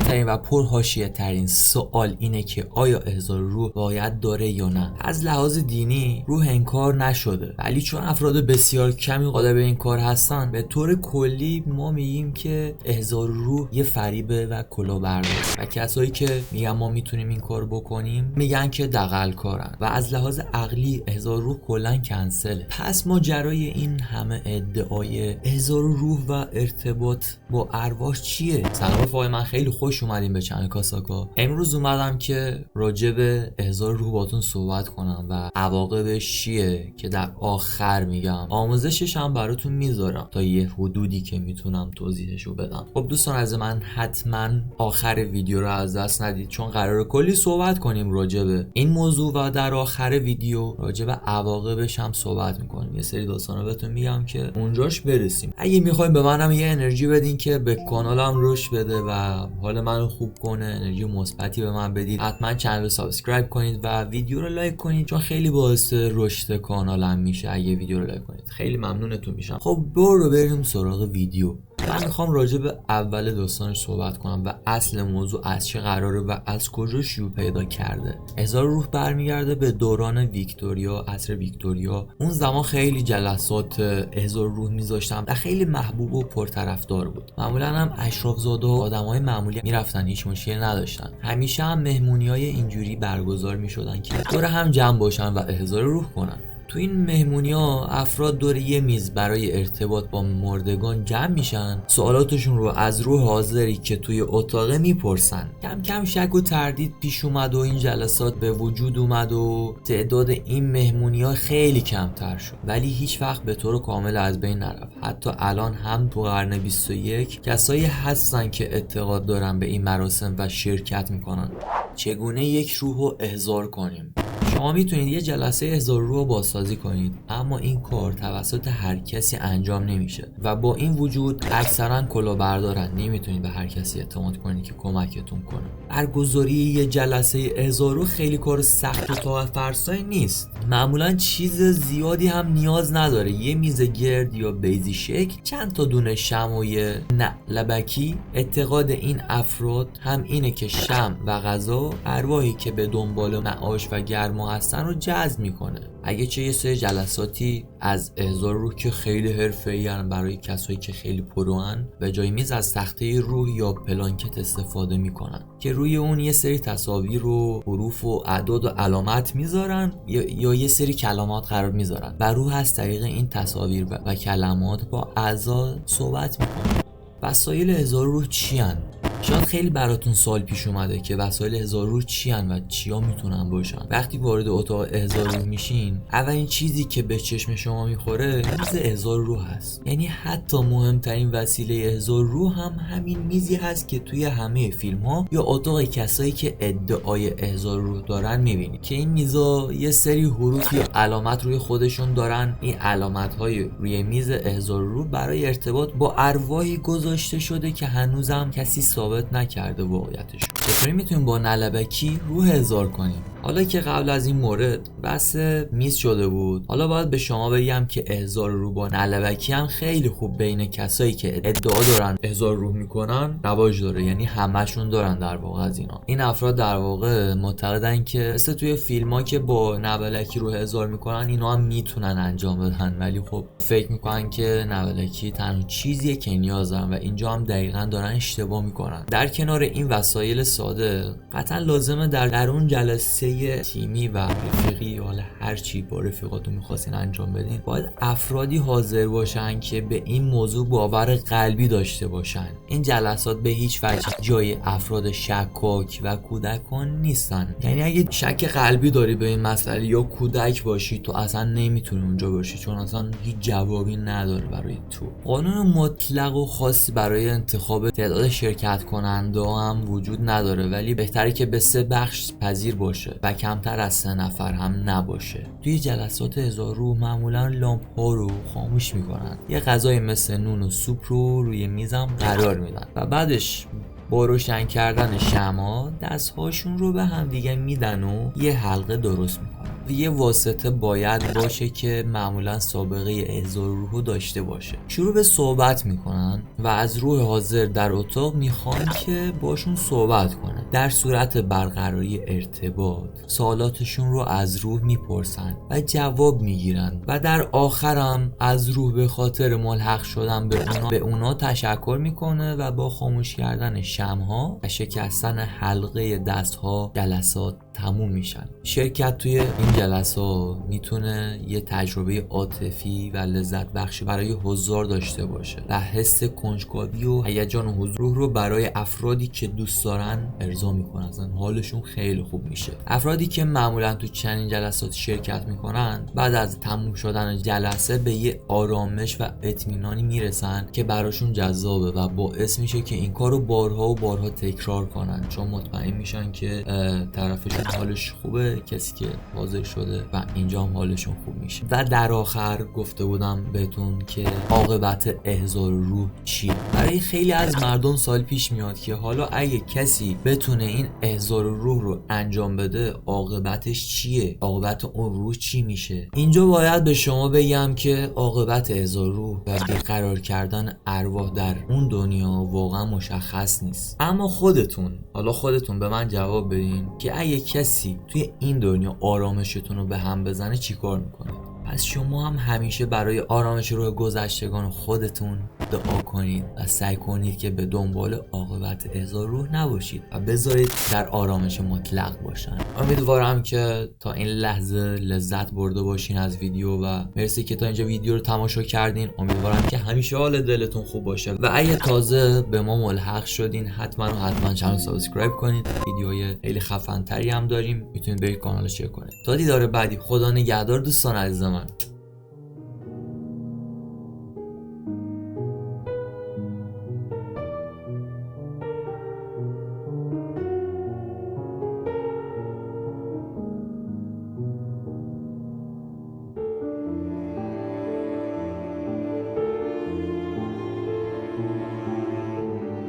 مهمترین و پرحاشیه ترین سوال اینه که آیا احضار روح باید داره یا نه. از لحاظ دینی روح انکار نشده، ولی چون افراد بسیار کمی قادر به این کار هستن، به طور کلی ما میگیم که احضار روح یه فریبه و کلاهبرداری و کسایی که میگن ما میتونیم این کار بکنیم میگن که دغل کارن و از لحاظ عقلی احضار روح کلا کنسله. پس ماجرای این همه ادعای احضار روح و ارتباط با ارواح چیه؟ سلام رفقای من، خیلی خوش اومدین به چنل کاساکا. امروز اومدم که راجع به احضار روح باتون صحبت کنم و عواقبش چیه که در آخر میگم. آموزشش هم براتون میذارم تا یه حدودی که میتونم توضیحشو بدم. خب دوستان از من حتما آخر ویدیو رو از دست ندید، چون قراره کلی صحبت کنیم راجع به این موضوع و در آخر ویدیو راجع به عواقبش هم صحبت میکنیم. یه سری داستانا بهتون میگم که اونجاش برسیم. اگه میخواین به منم یه انرژی بدین که به کانالم رشد بده و حال منو خوب کنه، انرژی مثبتی به من بدید، حتما چنل رو سابسکرایب کنید و ویدیو رو لایک کنید، چون خیلی باعث رشد کانالم میشه اگه ویدیو رو لایک کنید. خیلی ممنونتون میشم. خب بریم سراغ ویدیو. من میخوام راجع به اول داستانش صحبت کنم و اصل موضوع از چه قراره و از کجا شروع پیدا کرده. احضار روح برمیگرده به دوران ویکتوریا، عصر ویکتوریا. اون زمان خیلی جلسات احضار روح میذاشتن و خیلی محبوب و پرطرفدار بود. معمولا هم اشرافزاده و آدمای معمولی میرفتن، هیچ مشکلی نداشتن. همیشه هم مهمونیای اینجوری برگزار میشدن که دور هم جمع باشن و احضار روح کنن. تو این مهمونی ها افراد دور یه میز برای ارتباط با مردگان جمع میشن، سوالاتشون رو از روح حاضری که توی اتاقه میپرسن. کم کم شک و تردید پیش اومد و این جلسات به وجود اومد و تعداد این مهمونی ها خیلی کمتر شد، ولی هیچ وقت به طور کامل از بین نرفت. حتی الان هم تو قرن 21 کسایی هستن که اعتقاد دارن به این مراسم و شرکت میکنن. چگونه یک روح رو احضار کنیم؟ شما میتونید یه جلسه احضار روح رو بازسازی کنید، اما این کار توسط هر کسی انجام نمیشه و با این وجود اکثرا کلاهبردارن. نمیتونید به هر کسی اعتماد کنید که کمکتون کنه. برگزاری یه جلسه احضار روح خیلی کار سخت و طاقت فرسایی نیست. معمولا چیز زیادی هم نیاز نداره. یه میز گرد یا بیضی شکل، چند تا دونه شمع و یه لبکی. اعتقاد این افراد هم اینه که شمع و غذا ارواحی که به دنبال معاش و گرما هستن رو جذب میکنه. اگه چه یه سری جلساتی از احضار روح که خیلی حرفه‌ای‌ان برای کسایی که خیلی پروان، به جای میز از تخته روح یا پلانکت استفاده میکنن که روی اون یه سری تصاویر و حروف و اعداد و علامت میذارن یا یه سری کلمات قرار میذارن و روح از طریق این تصاویر و کلمات با اعضا صحبت میکنه. وسایل احضار روح چی هن؟ شاید خیلی براتون سوال پیش اومده که وسایل احضار روح چی هن و چیا میتونن باشن. وقتی وارد اتاق احضار روح میشین، اولین چیزی که به چشم شما میخوره میز احضار روح هست. یعنی حتی مهمترین وسیله احضار روح هم همین میزی هست که توی همه فیلم ها یا اتاق کسایی که ادعای احضار روح دارن میبینید که این میزا یه سری حروف یا علامت روی خودشون دارن. این علامت های روی میز احضار روح برای ارتباط با ارواحی گذاشته شده که هنوزم کسی ثابت نکرده واقعیتش. چطوری میتونیم با نلبکی روح احضار کنیم؟ حالا که قبل از این مورد بحث میز شده بود، حالا باید به شما بگم که احضار روح با نلبکی هم خیلی خوب بین کسایی که ادعا دارن احضار روح میکنن رواج داره. یعنی همشون دارن در واقع از اینا. این افراد در واقع معتقدن که مثل توی فیلم ها که با نلبکی روح احضار میکنن، اینا هم میتونن انجام بدن، ولی خب فکر میکنن که نلبکی تنها چیزیه که نیاز دارن و اینجا هم دقیقاً دارن اشتباه میکنن. در کنار این وسایل ساده، قطعا لازمه در اون جلسه تیمی و رفیقی، حالا هر چی با رفیقاتون میخواستین انجام بدین، باید افرادی حاضر باشن که به این موضوع باور قلبی داشته باشن. این جلسات به هیچ وجه جای افراد شکاک و کودکان نیستن. یعنی اگه شک قلبی داری به این مسئله یا کودک باشی، تو اصلا نمیتونی اونجا باشی، چون اصلا هیچ جوابی نداره برای تو. قانون مطلق و خاصی برای انتخاب تعداد شرکت کننده هم وجود نداره، ولی بهتره که به 3 بخش پذیر باشه و کمتر از 3 نفر هم نباشه. توی جلسات احضار روح معمولا لامپ ها رو خاموش میکنن، یه غذای مثل نون و سوپ رو روی میزم قرار میدن و بعدش با روشن کردن شمع دستهاشون رو به هم دیگه میدن و یه حلقه درست میکنن یه واسطه باید باشه که معمولا سابقه احضار روح داشته باشه. شروع به صحبت میکنن و از روح حاضر در اتاق میخوان که باشون صحبت کنن. در صورت برقراری ارتباط سوالاتشون رو از روح میپرسن و جواب میگیرن و در آخرم از روح به خاطر ملحق شدن به اونا تشکر میکنه و با خاموش کردن شمع‌ها و شکستن حلقه دستها جلسات تموم میشن. شرکت توی این جلسات میتونه یه تجربه عاطفی و لذت بخشی برای حضار داشته باشه و حس کنجکاوی و هیجان و حضور رو برای افرادی که دوست دارن ارضا میکنن. اصلا حالشون خیلی خوب میشه. افرادی که معمولا تو چنین جلسات شرکت میکنن بعد از تموم شدن جلسه به یه آرامش و اطمینانی میرسن که براشون جذابه و باعث میشه که این کارو بارها و بارها تکرار کنن، چون مطمئن میشن که طرفشون حالش خوبه، کسی که حاضر شده و اینجا هم حالشون خوب میشه. و در آخر گفته بودم بهتون که عاقبت احضار روح چیه. برای خیلی از مردم سوال پیش میاد که حالا اگه کسی بتونه این احضار روح رو انجام بده عاقبتش چیه؟ عاقبت اون روح چی میشه؟ اینجا باید به شما بگم که عاقبت احضار روح و بیقرار کردن ارواح در اون دنیا واقعا مشخص نیست. اما خودتون به من جواب بدین که اگه کسی توی این دنیا آرامشتون رو به هم بزنه چیکار میکنه؟ پس شما هم همیشه برای آرامش روح گذشتگان خودتون دعا کنید و سعی کنید که به دنبال عاقبت احضار روح نباشید و بذارید در آرامش مطلق باشن. امیدوارم که تا این لحظه لذت برده باشین از ویدیو و مرسی که تا اینجا ویدیو رو تماشا کردین. امیدوارم که همیشه حال دلتون خوب باشه و اگه تازه به ما ملحق شدین حتما چنل سابسکرایب کنید. ویدیوهای خیلی خفن تری هم داریم، میتونید برید کانال چک کنید. تا دیدار بعدی، خدا نگهدار دوستان عزیز من.